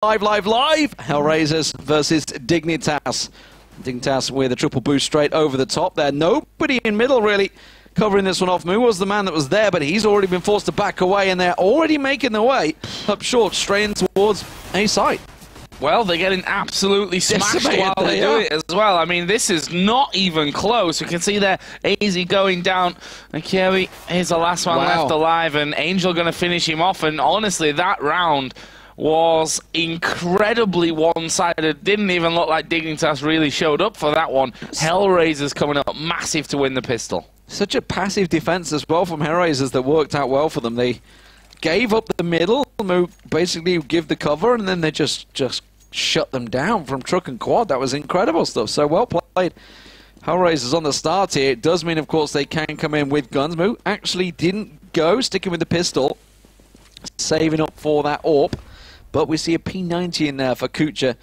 live. Hellraisers versus Dignitas. Dignitas with a triple boost straight over the top there. Nobody in middle really covering this one off. Moo was the man that was there, but he's already been forced to back away, and they're already making their way up short, straying towards a site. Well, they're getting absolutely smashed while they do it as well. I mean, this is not even close. We can see there, Easy going down. And Kiewi is the last one left alive, and Angel going to finish him off. And honestly, that round was incredibly one-sided. Didn't even look like Dignitas really showed up for that one. Hellraisers coming up massive to win the pistol. Such a passive defense as well from Hellraisers that worked out well for them. They gave up the middle, basically give the cover, and then they just shut them down from truck and quad. That was incredible stuff. So well played. Hellraisers on the start here. It does mean, of course, they can come in with guns. Moo actually didn't go, sticking with the pistol, saving up for that AWP. But we see a P90 in there for Kucha,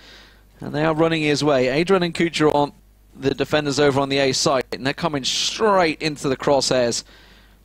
and they are running his way. Adrian and Kucha on the defenders over on the A site, and they're coming straight into the crosshairs.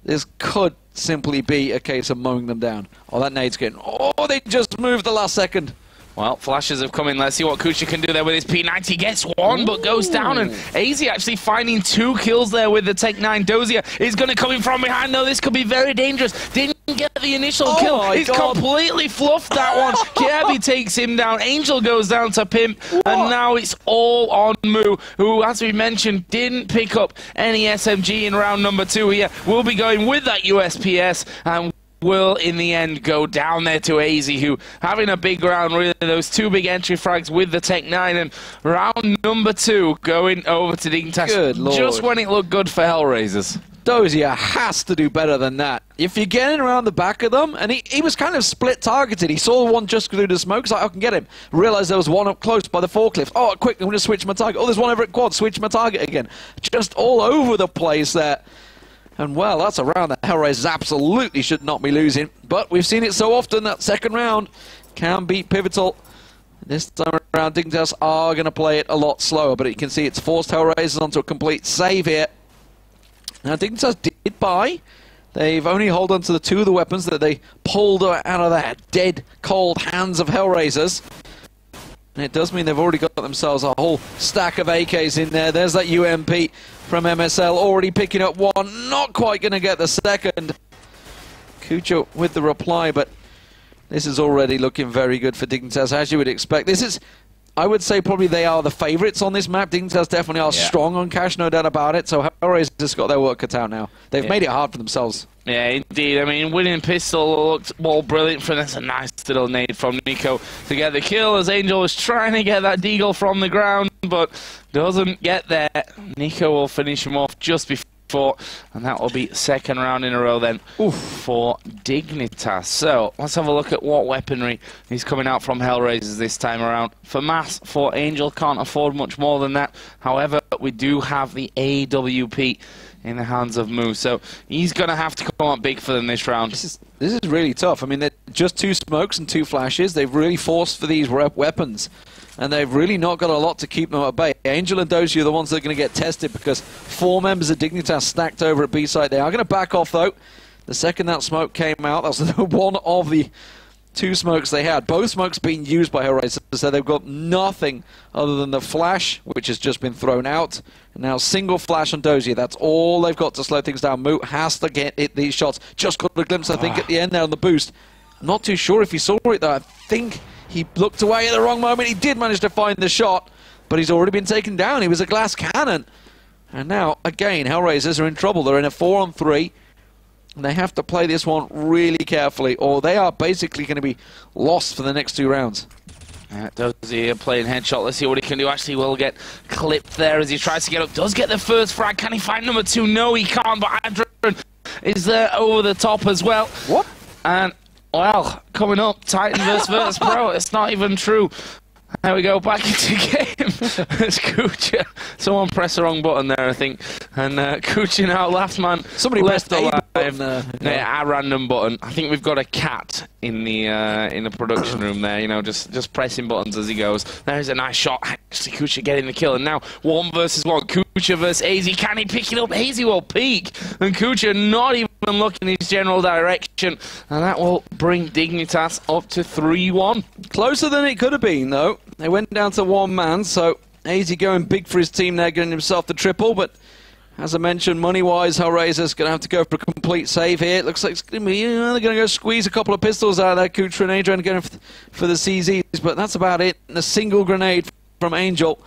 This could simply be a case of mowing them down. Oh, that nade's getting... Oh, they just moved the last second. Well, flashes have come in. Let's see what Kucha can do there with his P90. Gets one, but goes down. And AZ actually finding 2 kills there with the Tech 9. Dozier is going to come in from behind. No, this could be very dangerous. Didn't get the initial kill. He's completely fluffed that one. Kirby takes him down. Angel goes down to Pimp. And now it's all on Moo, who, as we mentioned, didn't pick up any SMG in round number 2 here. We'll be going with that USPS. And will, in the end, go down there to AZ, who having a big round, really, those 2 big entry frags with the Tech 9, and round number 2 going over to Dignitas. Good Lord. Just when it looked good for Hellraisers. Dozier has to do better than that. If you're getting around the back of them, and he was kind of split-targeted. He saw one just through the smoke, so I can get him. Realised there was one up close by the forklift. Oh, quick, I'm going to switch my target. Oh, there's one over at quad, switch my target again. Just all over the place there. And, well, that's a round that Hellraisers absolutely should not be losing. But we've seen it so often that second round can be pivotal. This time around, Dignitas are going to play it a lot slower. But you can see it's forced Hellraisers onto a complete save here. Now, Dignitas did buy. They've only held on to the 2 of the weapons that they pulled out of the dead, cold hands of Hellraisers. And it does mean they've already got themselves a whole stack of AKs in there. There's that UMP from MSL already picking up one. Not quite going to get the second. Kucha with the reply, but this is already looking very good for Dignitas, as you would expect. This is, I would say, probably they are the favourites on this map. Dignitas definitely are strong on cash, no doubt about it. So Hellraisers got their work cut out now. They've made it hard for themselves. Yeah, indeed. I mean, winning pistol looked all brilliant for this. A nice little nade from Nico to get the kill as Angel was trying to get that deagle from the ground, but doesn't get there. Nico will finish him off just before, and that will be second round in a row then for Dignitas. So let's have a look at what weaponry is coming out from Hellraisers this time around. For mass, for Angel, can't afford much more than that. However, we do have the AWP in the hands of Moo, so he's going to have to come up big for them this round. This is really tough. I mean, they're just 2 smokes and 2 flashes. They've really forced for these weapons, and they've really not got a lot to keep them at bay. Angel and Dozier are the ones that are going to get tested because 4 members of Dignitas stacked over at B site. They are going to back off, though. The second that smoke came out, that was one of the 2 smokes they had. Both smokes being used by Hellraisers, so they've got nothing other than the flash, which has just been thrown out. And now single flash on Dozier. That's all they've got to slow things down. Moo has to get these shots. Just got a glimpse, I think, at the end there on the boost. I'm not too sure if he saw it, though. I think he looked away at the wrong moment. He did manage to find the shot, but he's already been taken down. He was a glass cannon. And now, again, Hellraisers are in trouble. They're in a 4-on-3. And they have to play this one really carefully, or they are basically going to be lost for the next 2 rounds. Dozier playing headshot. Let's see what he can do. Actually will get clipped there as he tries to get up. Does get the first frag. Can he find number 2? No, he can't, but Adrian is there over the top as well. What? And, well, coming up, Titan versus Virtus.pro. It's not even true. There we go, back into game. It's Kucha. Someone pressed the wrong button there, I think. And Kucha now, last man. Somebody pressed alive. A random button. I think we've got a cat in the production room there, you know, just pressing buttons as he goes. There's a nice shot. Actually, Kucha getting the kill. And now 1 versus 1. Kucha versus AZ. Can he pick it up? AZ will peek. And Kucha not even even look in his general direction. And that will bring Dignitas up to 3-1. Closer than it could have been, though. They went down to one man, so AZ going big for his team there, getting himself the triple. But as I mentioned, money-wise, Hellraiser's going to have to go for a complete save here. It looks like it's going to be, they're going to go squeeze a couple of pistols out of there. Kutra and Adrian going for the CZs, but that's about it. And a single grenade from Angel.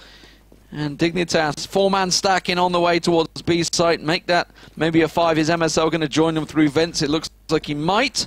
And Dignitas, four-man stacking on the way towards B site. Make that maybe a 5. Is MSL going to join them through vents? It looks like he might.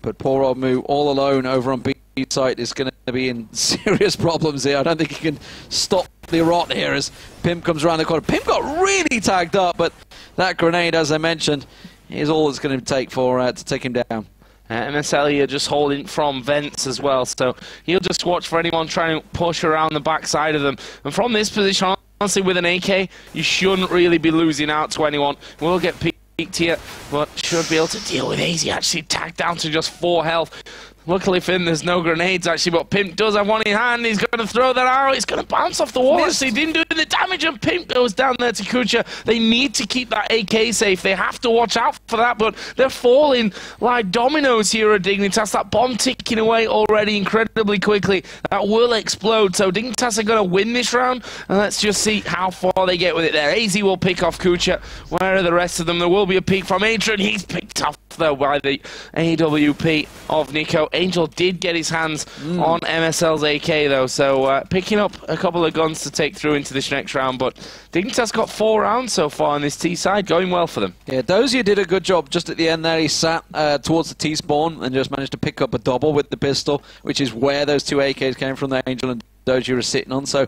But poor old Moo, all alone over on B site, is going to be in serious problems here. I don't think he can stop the rot here as Pimp comes around the corner. Pimp got really tagged up, but that grenade, as I mentioned, is all it's going to take for to take him down. MSL here just holding from vents as well, so he'll just watch for anyone trying to push around the backside of them. And from this position, honestly, with an AK, you shouldn't really be losing out to anyone. We'll get peeked here, but should be able to deal with AZ. Actually tagged down to just 4 health. Luckily for him, there's no grenades, actually, but Pimp does have one in hand. He's going to throw that out. It's going to bounce off the wall. So he didn't do the damage, and Pimp goes down there to Kucha. They need to keep that AK safe. They have to watch out for that, but they're falling like dominoes here at Dignitas. That bomb ticking away already incredibly quickly. That will explode, so Dignitas are going to win this round, and let's just see how far they get with it there. AZ will pick off Kucha. Where are the rest of them? There will be a peek from Adrian. He's picked off, though, by the AWP of Nico. Angel did get his hands on MSL's AK, though, so picking up a couple of guns to take through into this next round. But Dignitas got 4 rounds so far on this T side, going well for them. Yeah, Dozier did a good job just at the end there. He sat towards the T spawn and just managed to pick up a double with the pistol, which is where those 2 AKs came from that Angel and Dozier are sitting on. So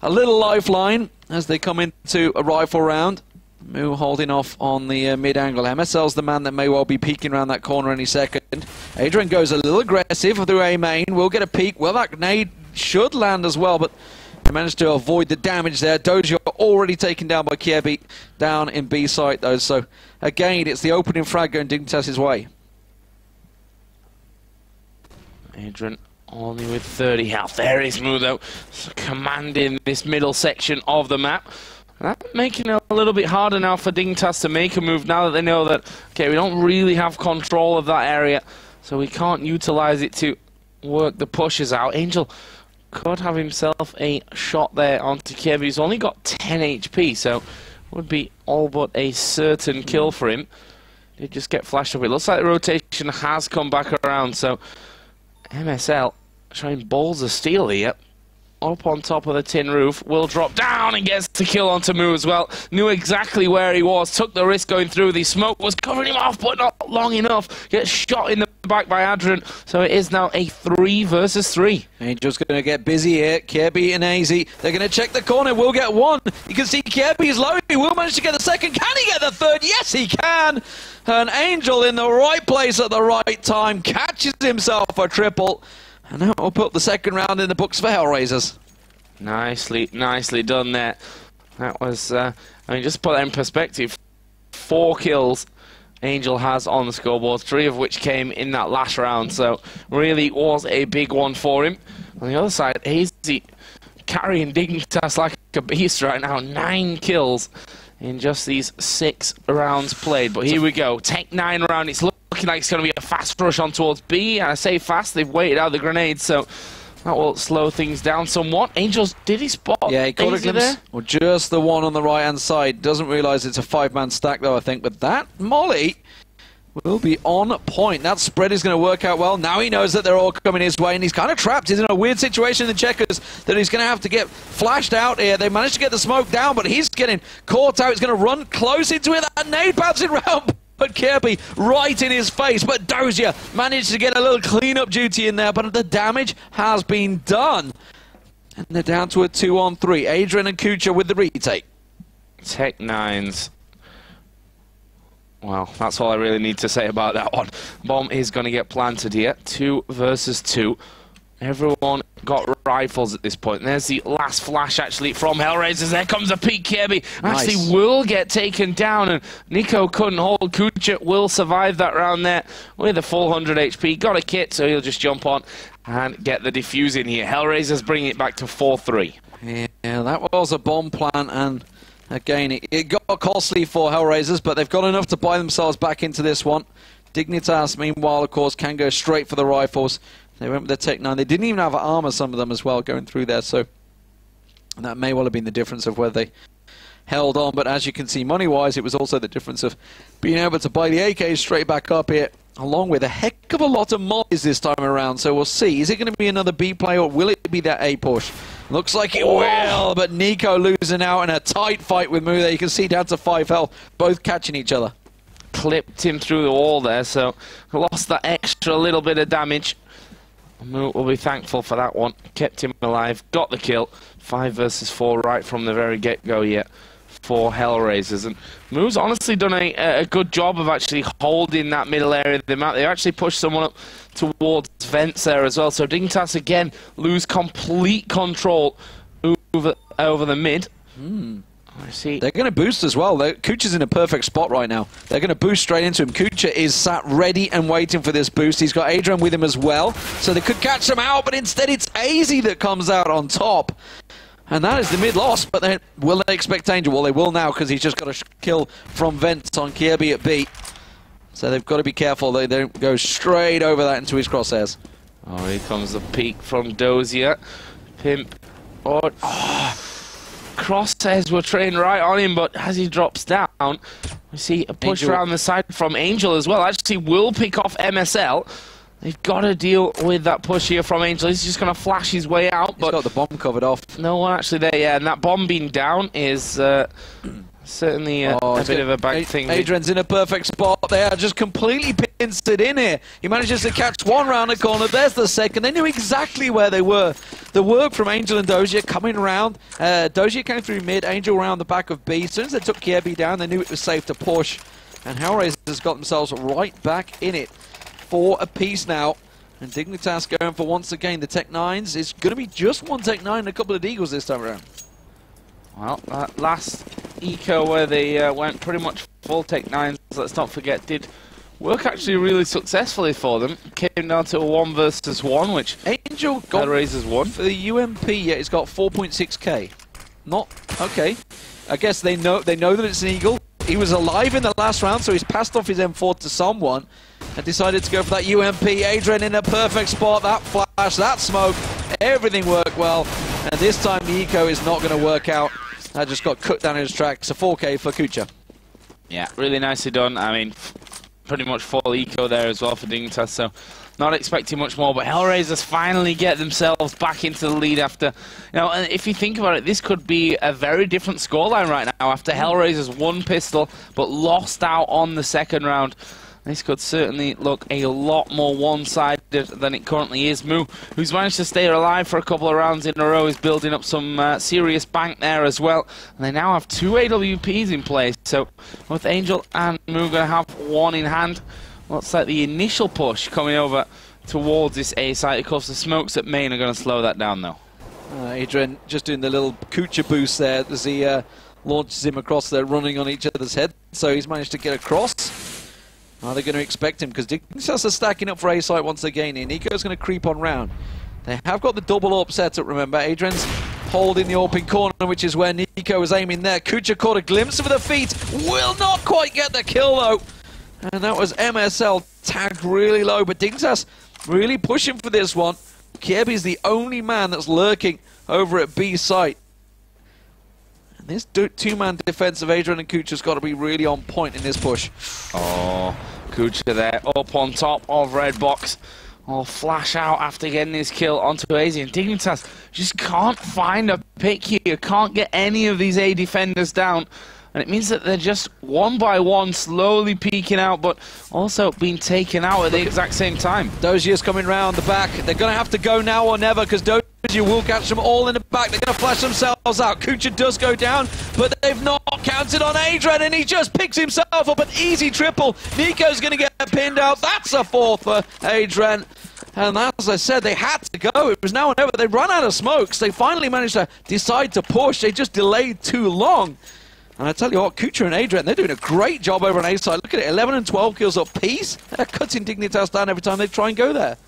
a little lifeline as they come into a rifle round. Moo holding off on the mid-angle. MSL's the man that may well be peeking around that corner any second. Adrian goes a little aggressive through A main. Will get a peek. Well, that grenade should land as well, but he managed to avoid the damage there. Dozier already taken down by Kiebi down in B site, though. So, again, it's the opening frag going Dignitas' way. Adrian only with 30 health. There is Moo, though, commanding this middle section of the map. That's making it a little bit harder now for Dignitas to make a move now that they know that, okay, we don't really have control of that area, so we can't utilize it to work the pushes out. Angel could have himself a shot there onto Kiev. He's only got 10 HP, so would be all but a certain kill for him. Did just get flashed up. It looks like the rotation has come back around, so MSL showing balls of steel here. Up on top of the tin roof, will drop down and gets the kill onto Moo as well. Knew exactly where he was, took the risk going through. The smoke was covering him off, but not long enough. Gets shot in the back by Adrian, so it is now a 3 versus 3. Angel's going to get busy here. Kirby and AZ, they're going to check the corner. Will get 1. You can see Kirby's low. He will manage to get the 2nd. Can he get the 3rd? Yes, he can. And Angel in the right place at the right time catches himself a triple. And now we'll put the 2nd round in the books for Hellraisers. Nicely done there. That was, I mean, just to put that in perspective, 4 kills Angel has on the scoreboard, 3 of which came in that last round, so really was a big one for him. On the other side, AZ carrying Dignitas like a beast right now, 9 kills in just these 6 rounds played. But here we go, take 9 round. It's looking like it's going to be a fast rush on towards B. And I say fast, they've waited out the grenades, so that will slow things down somewhat. Angels, did he spot? Yeah, he caught a glimpse. There? Well, just the one on the right-hand side. Doesn't realise it's a 5-man stack, though, I think. But that molly will be on point. That spread is going to work out well. Now he knows that they're all coming his way, and he's kind of trapped. He's in a weird situation in the checkers that he's going to have to get flashed out here. They managed to get the smoke down, but he's getting caught out. He's going to run close into it. That nade bouncing round. But Kirby right in his face, but Dozier managed to get a little clean-up duty in there, but the damage has been done. And they're down to a 2-on-3. Adrian and Kucha with the retake. Tech 9s. Well, that's all I really need to say about that one. Bomb is going to get planted here. 2 versus 2. Everyone got rifles at this point. And there's the last flash, actually, from Hellraisers. There comes a peek, Kirby. Nice. Actually will get taken down, and Nico couldn't hold. Kucha will survive that round there with a full 100 HP. Got a kit, so he'll just jump on and get the defuse in here. Hellraisers bring it back to 4-3. Yeah, that was a bomb plant, and Again, it got costly for Hellraisers, but they've got enough to buy themselves back into this one. Dignitas, meanwhile, of course, can go straight for the rifles. They went with the Tech 9. They didn't even have armor, some of them as well, going through there. So that may well have been the difference of whether they held on. But as you can see, money-wise, it was also the difference of being able to buy the AK straight back up here, along with a heck of a lot of mollies this time around. So we'll see. Is it going to be another B play, or will it be that A push? Looks like it will, but Nico losing out in a tight fight with Mu there. You can see down to 5 health, both catching each other. Clipped him through the wall there, so lost that extra little bit of damage. Mu will be thankful for that one. Kept him alive, got the kill. 5 versus 4 right from the very get-go yet for Hellraisers. And Mu's honestly done a good job of actually holding that middle area of the map. They actually pushed someone up towards vents there as well. So Dignitas again lose complete control over the mid. I see. They're going to boost as well. Kucha's in a perfect spot right now. They're going to boost straight into him. Kucha is sat ready and waiting for this boost. He's got Adrian with him as well, so they could catch him out, but instead it's AZ that comes out on top. And that is the mid loss, but will they expect Angel? Well, they will now, because he's just got a kill from Vents on Kirby at B. So they've got to be careful they don't go straight over that into his crosshairs. Oh, here comes the peek from Dozier. Pimp. Crosshairs were trained right on him, but as he drops down, we see a push around the side from Angel as well. Actually will pick off MSL. They've got to deal with that push here from Angel. He's just going to flash his way out. But he's got the bomb covered off. No one actually there, yeah. And that bomb being down is certainly a bit of a bad thing. Adrian's in a perfect spot. They are just completely pinched it in here. He manages to catch one round the corner. There's the second. They knew exactly where they were. The work from Angel and Dozier coming around. Dozier came through mid. Angel around the back of B. As soon as they took Kirby down, they knew it was safe to push. And Hellraisers got themselves right back in it. 4 apiece now. And Dignitas going for, once again, the Tech 9s. It's going to be just one Tech 9 and a couple of Deagles this time around. Well, that last eco where they went pretty much full Tech 9s, let's not forget, did work actually really successfully for them. Came down to a 1 versus 1, which Angel got raises 1. For the UMP, yeah, it's got 4.6k. Not, okay. I guess they know that it's an Eagle. He was alive in the last round, so he's passed off his M4 to someone and decided to go for that UMP. Adrian in a perfect spot. That flash, that smoke, everything worked well. And this time the eco is not going to work out. That just got cut down in his tracks. A 4k for Kucha. Yeah, really nicely done. I mean, pretty much full eco there as well for Dignitas, so not expecting much more. But Hellraisers finally get themselves back into the lead after, you know, and if you think about it, this could be a very different scoreline right now after Hellraisers won pistol but lost out on the second round. This could certainly look a lot more one-sided than it currently is. Mu, who's managed to stay alive for a couple of rounds in a row, is building up some serious bank there as well. And they now have 2 AWPs in place, so both Angel and Mu going to have one in hand. Looks like the initial push coming over towards this A site. Of course, the smokes at main are going to slow that down, though. Adrian just doing the little Kucha boost there as he launches him across there, running on each other's head. So he's managed to get across. Are they going to expect him? Because Dignitas are stacking up for A site once again. And Nico's going to creep on round. They have got the double AWP setup, remember. Adrian's holding the AWP in corner, which is where Nico was aiming there. Kucha caught a glimpse of the feet. Will not quite get the kill, though. And that was MSL tagged really low. But Dignitas really pushing for this one. Kirby's the only man that's lurking over at B site. And this two-man defense of Adrian and Kucha's got to be really on point in this push. Oh, Kucha there, up on top of Red Box. Oh, flash out after getting his kill onto AZ. And Dignitas just can't find a pick here. Can't get any of these A defenders down. And it means that they're just one by one slowly peeking out, but also being taken out at the exact same time. Dozier's coming round the back. They're going to have to go now or never, because Dozier will catch them all in the back. They're going to flash themselves out. Kucha does go down, but they've not counted on Adrian, and he just picks himself up an easy triple. Nico's going to get pinned out. That's a 4th for Adrian. And as I said, they had to go. It was now or never. They run out of smokes. They finally managed to decide to push. They just delayed too long. And I tell you what, Kucha and Adrian, they're doing a great job over on A side. Look at it, 11 and 12 kills apiece. They're cutting Dignitas down every time they try and go there.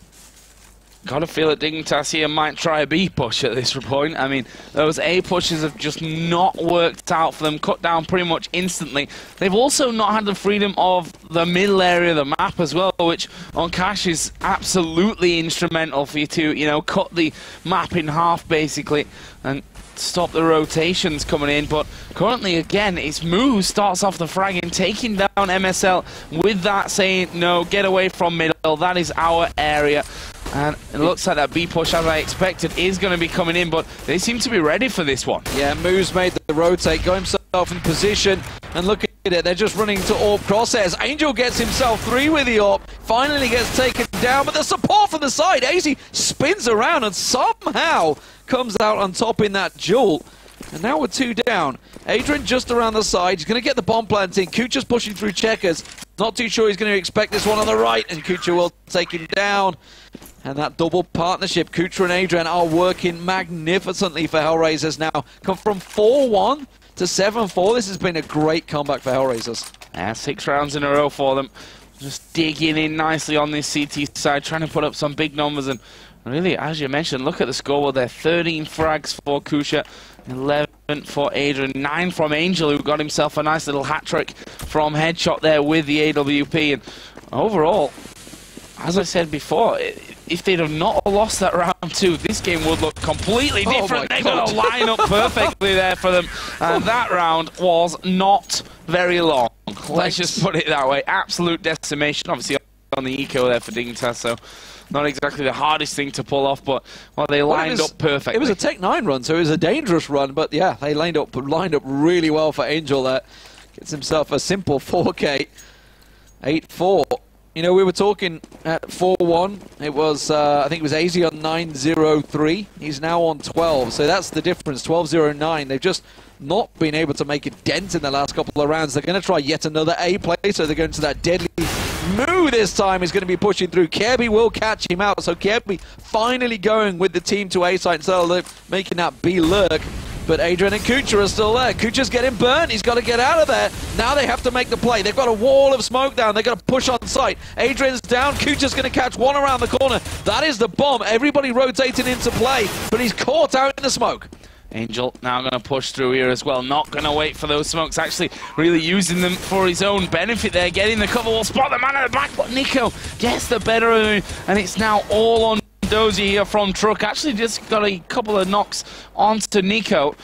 Got to feel that Dignitas here might try a B push at this point. I mean, those A pushes have just not worked out for them, cut down pretty much instantly. They've also not had the freedom of the middle area of the map as well, which on Cash is absolutely instrumental for you to, you know, cut the map in half basically and stop the rotations coming in. But currently, again, it's Moo who starts off the fragging, taking down MSL with that saying, no, get away from middle, that is our area. And it looks like that B push, as I expected, is going to be coming in, but they seem to be ready for this one. Yeah, Moo's made the rotate, got himself in position, and look at it, they're just running to AWP crosshairs. Angel gets himself 3 with the AWP, finally gets taken down, but the support from the side, AZ spins around and somehow comes out on top in that duel. And now we're 2 down. Adrian just around the side, he's going to get the bomb planting. Kucha's pushing through checkers, not too sure he's going to expect this one on the right, and Kucha will take him down. And that double partnership, Kucha and Adrian, are working magnificently for Hellraisers now. Come from 4-1 to 7-4. This has been a great comeback for Hellraisers. Yeah, 6 rounds in a row for them. Just digging in nicely on this CT side, trying to put up some big numbers. And really, as you mentioned, look at the scoreboard there. 13 frags for Kucha, 11 for Adrian, 9 from Angel, who got himself a nice little hat-trick from Headshot there with the AWP. And overall, as I said before, if they'd have not lost that round 2, this game would look completely different. They're going to line up perfectly there for them. And that round was not very long. Let's just put it that way. Absolute decimation, obviously, on the eco there for Dignitas, so not exactly the hardest thing to pull off, but well, they lined up perfectly. It was a Tech 9 run, so it was a dangerous run, but yeah, they lined up really well for Angel there. Gets himself a simple 4K, 8-4. You know, we were talking at 4-1. It was, I think it was AZ on 9-0-3. He's now on 12, so that's the difference, 12-0-9. They've just not been able to make a dent in the last couple of rounds. They're going to try yet another A play, so they're going to that deadly Moo this time is going to be pushing through. Kirby will catch him out, so Kirby finally going with the team to A site instead of making that B lurk. But Adrian and Kucha are still there. Kucha's getting burnt. He's got to get out of there. Now they have to make the play. They've got a wall of smoke down. They've got to push on site. Adrian's down. Kucha's going to catch one around the corner. That is the bomb. Everybody rotating into play, but he's caught out in the smoke. Angel now going to push through here as well. Not going to wait for those smokes. Actually really using them for his own benefit there. Getting the cover. Will spot the man at the back, but Nico gets the better of him. And it's now all on Dozy here from Truck. Actually just got a couple of knocks onto Nico.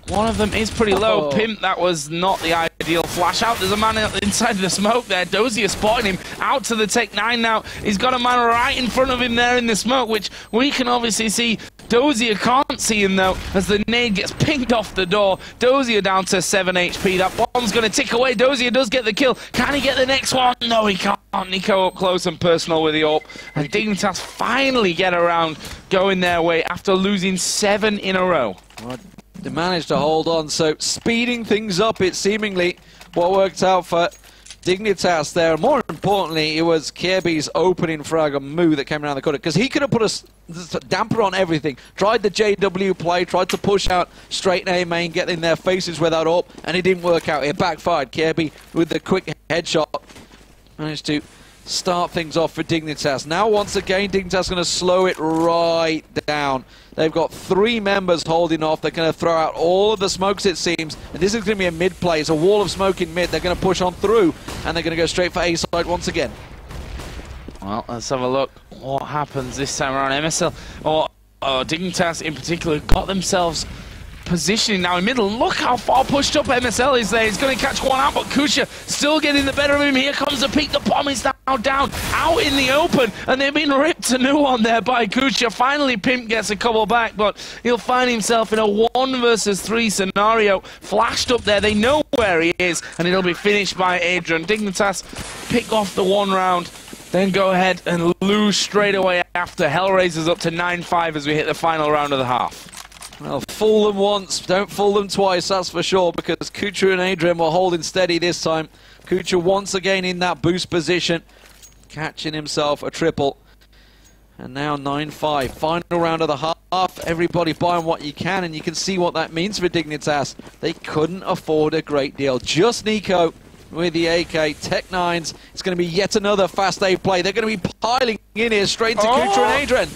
One of them is pretty low. Pimp, that was not the ideal flash out. There's a man inside the smoke there. Dozy is spotting him out to the Tech 9 now. He's got a man right in front of him there in the smoke, which we can obviously see. Dozier can't see him though, as the nade gets pinged off the door. Dozier down to 7 HP. That bomb's going to tick away. Dozier does get the kill. Can he get the next one? No, he can't. Nico up close and personal with the AWP. And Dignitas finally get around going their way after losing 7 in a row. Well, they managed to hold on, so speeding things up, it's seemingly what worked out for Dignitas there. More importantly, it was Kirby's opening frag on Moo that came around the corner, because he could have put a damper on everything. Tried the JW play, tried to push out straight A main, get in their faces without AWP, and it didn't work out. It backfired. Kirby with the quick headshot managed to start things off for Dignitas. Now, once again, Dignitas going to slow it right down. They've got 3 members holding off. They're going to throw out all of the smokes, it seems. And this is going to be a mid play. It's a wall of smoke in mid. They're going to push on through, and they're going to go straight for A side once again. Well, let's have a look what happens this time around. MSL, or Dignitas in particular, got themselves positioning now in middle. Look how far pushed up MSL is there. He's going to catch one out, but Kucha still getting the better of him. Here comes the peak. The bomb is now down, out in the open, and they've been ripped a new one there by Kucha. Finally, Pimp gets a couple back, but he'll find himself in a 1 versus 3 scenario. Flashed up there. They know where he is, and it'll be finished by Adrian. Dignitas pick off the 1 round, then go ahead and lose straight away after. Hellraisers up to 9-5 as we hit the final round of the half. Well, fool them once, don't fool them twice, that's for sure, because Kucha and Adrian were holding steady this time. Kucha once again in that boost position, catching himself a triple. And now 9-5, final round of the half. Everybody buying what you can, and you can see what that means for Dignitas. They couldn't afford a great deal. Just Nico with the AK, Tech 9s. It's going to be yet another fast A play. They're going to be piling in here, straight to Kucha and Adrian.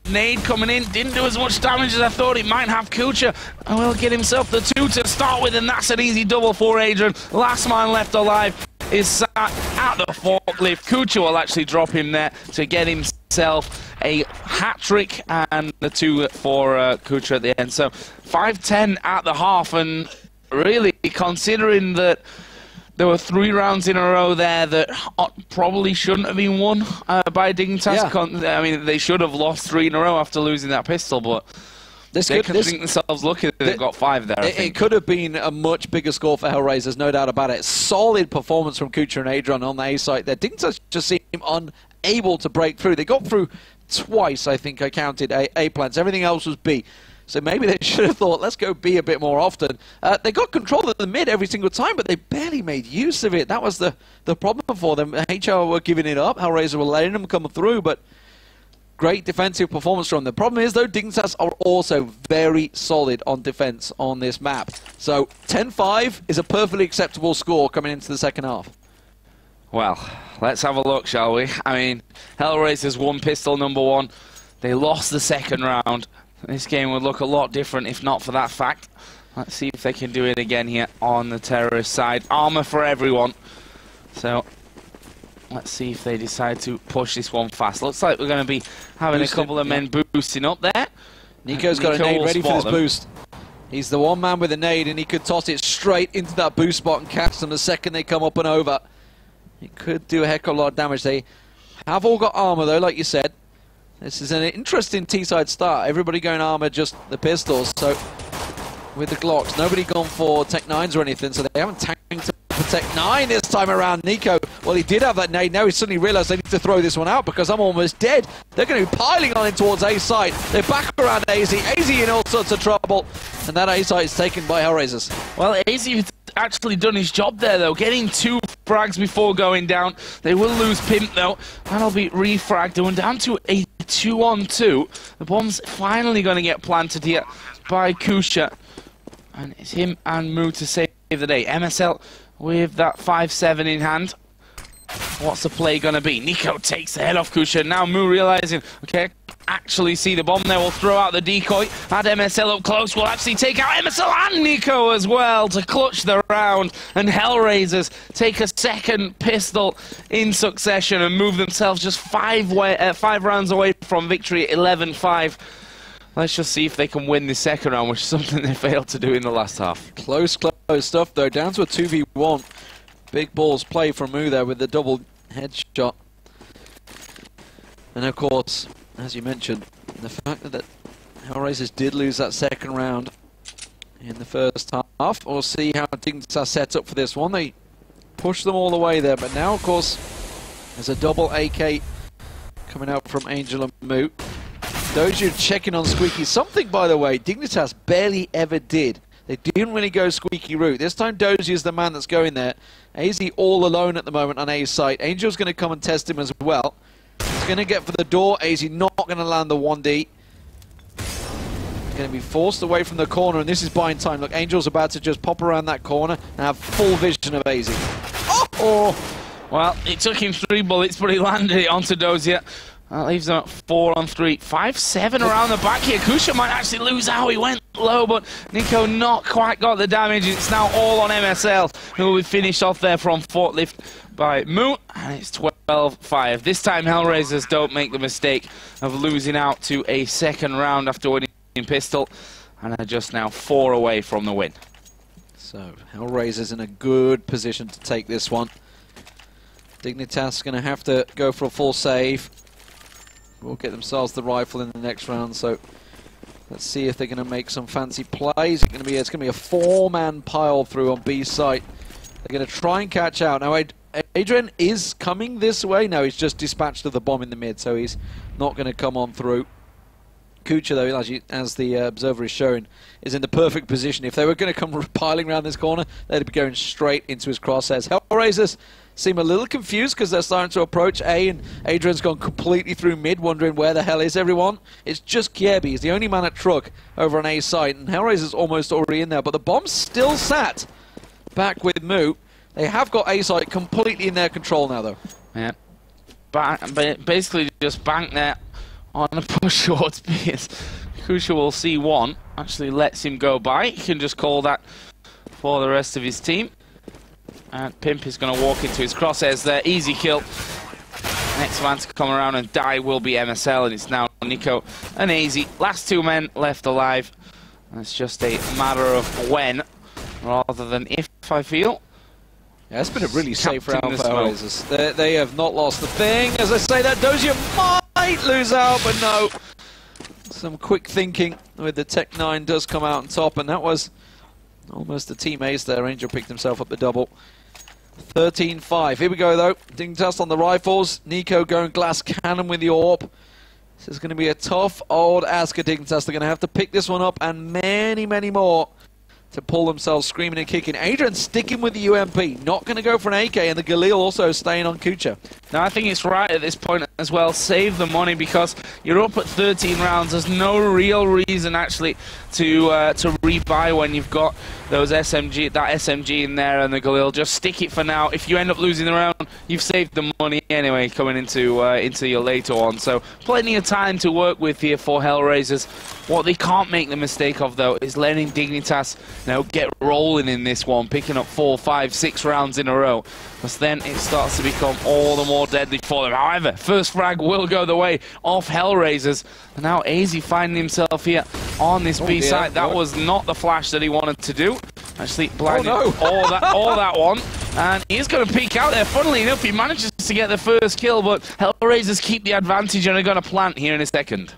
Nade coming in, didn't do as much damage as I thought it might have. Kucha will get himself the 2 to start with, and that's an easy double for Adrian. Last man left alive is sat at the forklift. Kucha will actually drop him there to get himself a hat-trick, and the 2 for Kucha at the end. So 5-10 at the half, and really considering that there were 3 rounds in a row there that probably shouldn't have been won by Dignitas. Yeah. I mean, they should have lost 3 in a row after losing that pistol, but they could think themselves lucky that they've got 5 there. It could have been a much bigger score for Hellraisers, no doubt about it. Solid performance from Kucha and Adrian on the A site there. Dignitas just seemed unable to break through. They got through twice, I think I counted, A plants. Everything else was B. So maybe they should have thought, let's go B a bit more often. They got control of the mid every single time, but they barely made use of it. That was the problem for them. HR were giving it up. Hellraiser were letting them come through, but great defensive performance from them. The problem is, though, Dignitas are also very solid on defense on this map. So 10-5 is a perfectly acceptable score coming into the second half. Well, let's have a look, shall we? I mean, Hellraisers won pistol number 1. They lost the second round. This game would look a lot different if not for that fact. Let's see if they can do it again here on the terrorist side. Armor for everyone. So let's see if they decide to push this one fast. Looks like we're going to be having a couple of men boosting up there. Nico's got a nade ready for this boost. He's the one man with a nade, and he could toss it straight into that boost spot and catch them the second they come up and over. It could do a heck of a lot of damage. They have all got armor, though, like you said. This is an interesting T-side start. Everybody going armor, just the pistols. So with the Glocks, nobody gone for Tech 9s or anything, so they haven't tanked to Tech 9 this time around. Nico, well, he did have that nade. Now he suddenly realised they need to throw this one out because I'm almost dead. They're going to be piling on in towards A site. They're back around AZ. AZ in all sorts of trouble, and that A site is taken by Hellraisers. Well, AZ actually done his job there, though, getting 2 frags before going down. They will lose Pimp, though. That'll be refragged, and down to a 2-on-2. The bomb's finally going to get planted here by Kucha, and it's him and Moo to save the day. MSL with that 5-7 in hand. What's the play going to be? Nico takes the head off Kucha. Now Moo realizing, okay, actually see the bomb there. We'll throw out the decoy. Had MSL up close. We'll actually take out MSL and Nico as well to clutch the round. And Hellraisers take a second pistol in succession and move themselves just 5 rounds away from victory, 11-5. Let's just see if they can win the second round, which is something they failed to do in the last half. Close stuff, though. Down to a 2v1. Big balls play from Moo there with the double headshot. And of course, as you mentioned, the fact that Hellraisers did lose that second round in the first half. We'll see how Dignitas set up for this one. They pushed them all the way there, but now, of course, there's a double AK coming out from Angel and Moo. Dozier checking on Squeaky. Something, by the way, Dignitas barely ever did. They didn't really go squeaky route. This time Dozier's the man that's going there. AZ all alone at the moment on A's site. Angel's going to come and test him as well. He's going to get for the door. AZ not going to land the 1D. He's going to be forced away from the corner, and this is buying time. Look, Angel's about to just pop around that corner and have full vision of AZ. Oh! Well, it took him 3 bullets, but he landed it onto Dozier. That leaves them at 4-on-3. 5-7 around the back here. Kucha might actually lose out. He went low, but Nico not quite got the damage. It's now all on MSL, who will be finished off there from forklift by Moo, and it's 12-5. This time Hellraisers don't make the mistake of losing out to a second round after winning pistol, and are just now 4 away from the win. So Hellraisers in a good position to take this one. Dignitas going to have to go for a full save. Will get themselves the rifle in the next round, so let's see if they're going to make some fancy plays. It's going to be a 4-man pile through on B site. They're going to try and catch out. Now Adrian is coming this way. No, he's just dispatched of the bomb in the mid, so he's not going to come on through. Kucha, though, as the observer is showing, is in the perfect position. If they were going to come piling around this corner, they'd be going straight into his crosshairs. Hellraisers seem a little confused because they're starting to approach A, and Adrian's gone completely through mid, wondering where the hell is everyone. It's just Kiebi. He's the only man at truck over on A site, and Hellraiser's almost already in there, but the bomb's still sat back with Moo. They have got A site completely in their control now, though. Yeah. basically just bank there on a push towards B. Kucha will see one, actually lets him go by. He can just call that for the rest of his team. And Pimp is going to walk into his crosshairs there. Easy kill. Next man to come around and die will be MSL, and it's now Nico and Easy. Last two men left alive. And it's just a matter of when, rather than if, I feel. Yeah, it's been a really safe round for Hellraisers. They have not lost the thing. As I say that, Dozier might lose out, but no. Some quick thinking with the Tech 9 does come out on top, and that was almost a team ace there. Angel picked himself up the double. 13-5. Here we go, though. Dignitas on the rifles. Nico going glass cannon with the AWP. This is going to be a tough old ask of Dignitas. They're going to have to pick this one up, and many, many more to pull themselves screaming and kicking. Adrian sticking with the UMP, not going to go for an AK, and the Galil also staying on Kucha. Now, I think it's right at this point as well. Save the money, because you're up at 13 rounds. There's no real reason actually to rebuy when you've got those SMG in there and the Galil. Just stick it for now. If you end up losing the round, you've saved the money anyway coming into your later one. So plenty of time to work with here for Hellraisers. What they can't make the mistake of, though, is letting Dignitas get rolling in this one, picking up 4, 5, 6 rounds in a row, because then it starts to become all the more deadly for them. However, first frag will go the way of Hellraisers, and now AZ finding himself here on this B side. That was not the flash that he wanted to do. Actually blinded all that one, and he's going to peek out there. Funnily enough, he manages to get the first kill, but Hellraisers keep the advantage and are going to plant here in a second.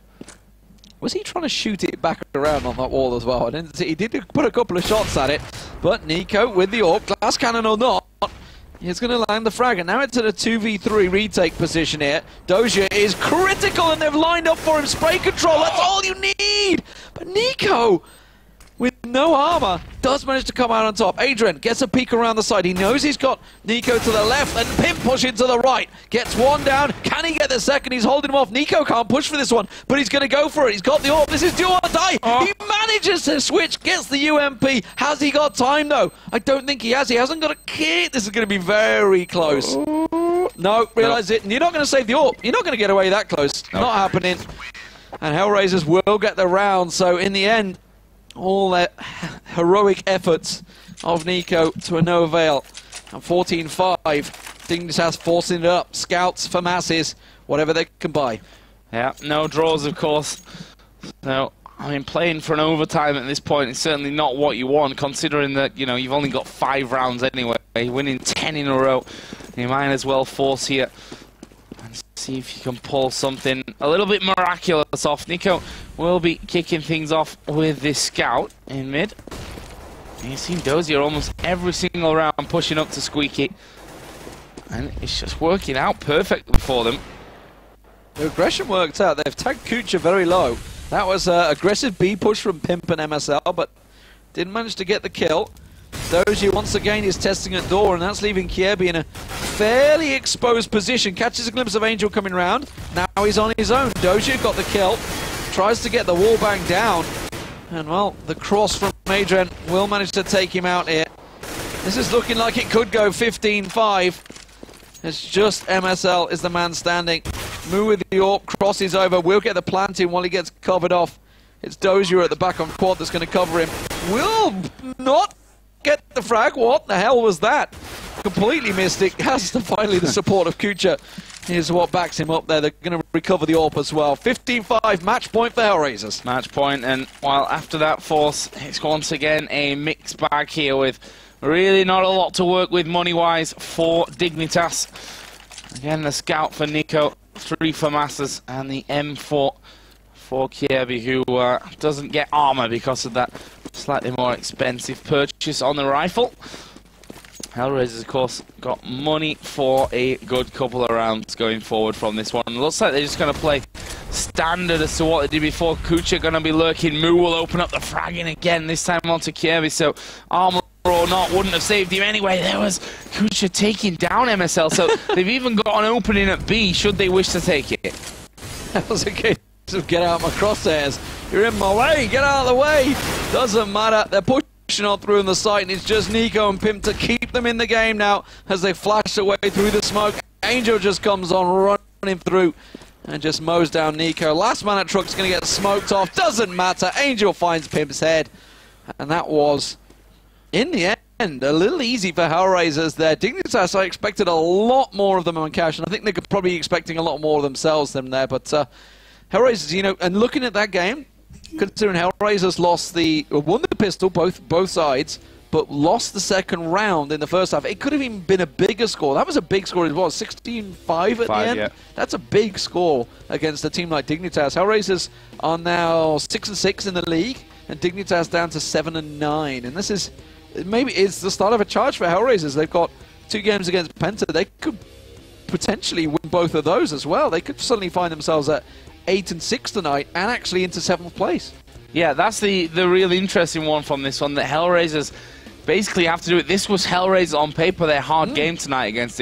Was he trying to shoot it back around on that wall as well? I didn't see. He did put a couple of shots at it, but Nico with the AWP, glass cannon or not, he's going to land the frag. And now it's at a 2v3 retake position here. Dozier is critical, and they've lined up for him. Spray control, that's all you need. But Nico, with no armor, does manage to come out on top. Adrian gets a peek around the side. He knows he's got Nico to the left, and Pimp pushing to the right. Gets one down. Can he get the second? He's holding him off. Nico can't push for this one, but he's going to go for it. He's got the AWP. This is do or die. He manages to switch, gets the UMP. Has he got time, though? I don't think he has. He hasn't got a kit. This is going to be very close. No, realise it. You're not going to save the AWP. You're not going to get away that close. Not happening. And Hellraisers will get the round. So in the end, all that heroic efforts of Nico to no avail. And 14-5, Dignitas forcing it up. Scouts for masses, whatever they can buy. Yeah, no draws, of course. So, I mean, playing for an overtime at this point is certainly not what you want, considering that, you've only got 5 rounds anyway. Winning 10 in a row, you might as well force here and see if you can pull something a little bit miraculous off. Nico will be kicking things off with this scout in mid. You've seen Dozier almost every single round pushing up to Squeaky, and it's just working out perfectly for them. The aggression worked out. They've tagged Kucha very low. That was an aggressive B push from Pimp and MSL, but didn't manage to get the kill. Dozier once again is testing at door, and that's leaving Kiebi in a fairly exposed position. Catches a glimpse of Angel coming round. Now he's on his own. Dozier got the kill. Tries to get the wall bang down. And, well, the cross from Adrian will manage to take him out here. This is looking like it could go 15-5. It's just MSL is the man standing. Moo with the AWP, crosses over. Will get the planting while he gets covered off. It's Dozier at the back on quad that's going to cover him. Will not get the frag. What the hell was that? Completely missed it. Has to finally the support of Kucha. Here's what backs him up there. They're going to recover the AWP as well. 15-5, match point for Hellraisers. Match point, and while after that force, it's once again a mixed bag here with really not a lot to work with money-wise for Dignitas. Again, the scout for Nico, 3 for Masters, and the M4 for Kiebi, who doesn't get armor because of that slightly more expensive purchase on the rifle. Hellraisers, of course, got money for a good couple of rounds going forward from this one. Looks like they're just going to play standard as to what they did before. Kucha going to be lurking. Moo will open up the fragging again, this time onto Kiebi, so armor or not wouldn't have saved him anyway. There was Kucha taking down MSL, so they've even got an opening at B should they wish to take it. That was a case of get out my crosshairs. You're in my way, get out of the way. Doesn't matter, they're pushing on through in the site, and it's just Nico and Pimp to keep them in the game now as they flash away through the smoke. Angel just comes on running through and just mows down Nico. Last man at Truck's going to get smoked off. Doesn't matter. Angel finds Pimp's head. And that was, in the end, a little easy for Hellraisers there. Dignitas, I expected a lot more of them on cash, and I think they're probably expecting a lot more of themselves than there. But Hellraisers, you know, and looking at that game, considering Hellraisers won the pistol, both sides, but lost the second round in the first half. It could have even been a bigger score. That was a big score as well, 16-5 at the end. Yeah. That's a big score against a team like Dignitas. Hellraisers are now 6-6 in the league, and Dignitas down to 7-9. And this is maybe it's the start of a charge for Hellraisers. They've got 2 games against Penta. They could potentially win both of those as well. They could suddenly find themselves at 8-6 tonight and actually into 7th place. Yeah, that's the real interesting one from this one, that Hellraisers basically have to do it. This was Hellraisers on paper, their hard game tonight against